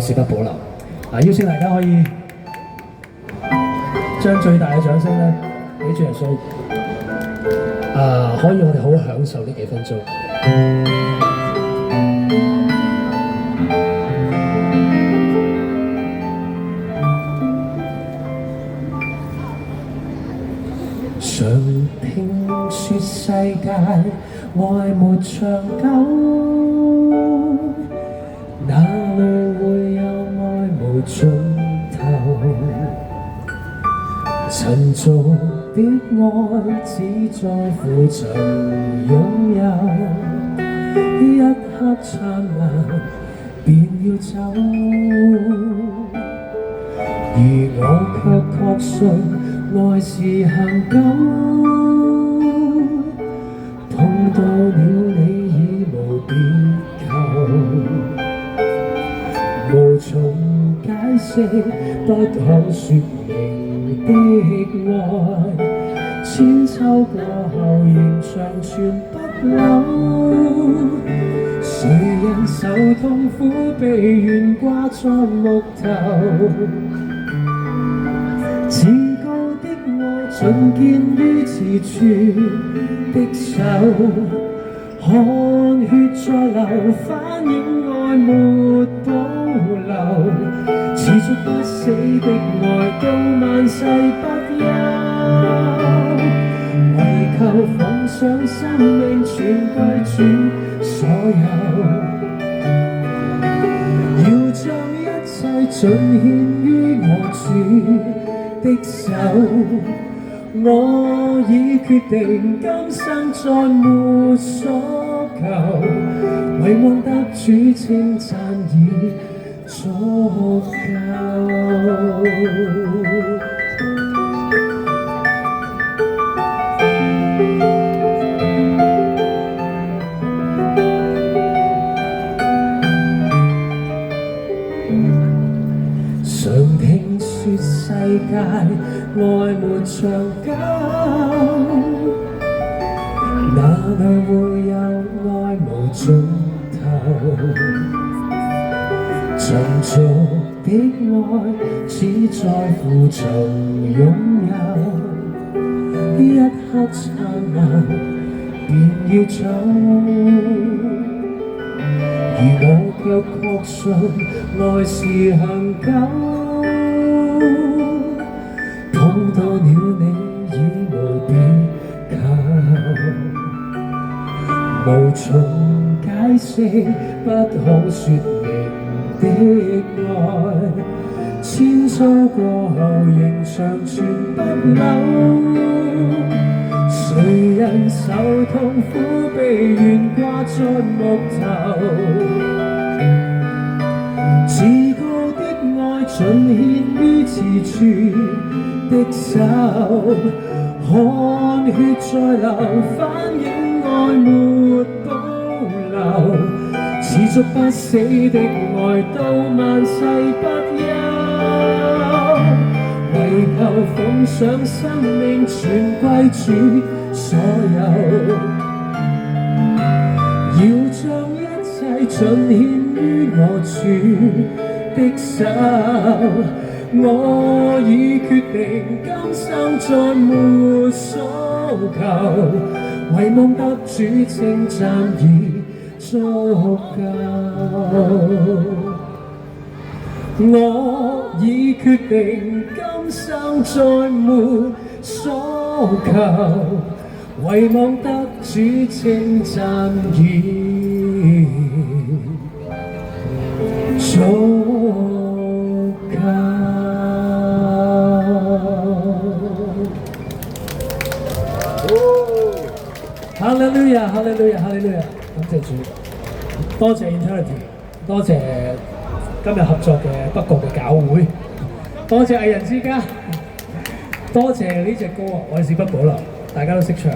事不保留。邀請大家可以將最大嘅掌聲咧俾主耶穌。可以我哋好好享受呢幾分鐘。常聽說世界愛沒長久，哪裏會有愛無盡頭？塵俗的愛只在乎曾擁有，一刻燦爛便要走，而我卻確信愛是恒久，碰到了你已無別求，無從解釋不可說明的愛，千秋過後仍長存不朽。誰人受痛苦被懸掛在木頭？至高的愛盡見於此處的手，汗血在流，反映愛沒保留，持續不死的愛到萬世不休，為求奉上生命全歸主所有，要將一切盡獻於我主的手，我已決定今生再沒所求，唯望得主稱讚已足夠。常聽說世界愛沒長久，哪裏會有愛無盡頭？塵俗的愛只在乎曾擁有，一刻燦爛便要走，而我卻確信愛是恒久，碰到了你已無別求，無從解釋不可說明的愛，千秋過後仍長存不朽。誰人受痛苦被懸掛在木頭？至高的愛盡獻於此處的手，汗血在流，反映愛沒保留，持續不死的愛到萬世不休，為求奉上生命全歸主所有，要將一切盡獻於我主的手，我已決定今生再沒所求，唯望得主稱讚已足夠。我已決定今生再沒所求，唯望得主稱讚已足夠。哈利路亞，哈利路亞，哈利路亞！感謝主，多謝 Eternity， 多謝今日合作嘅北角嘅教會，多謝藝人之家，多謝呢隻歌《愛是不保留》，大家都識唱。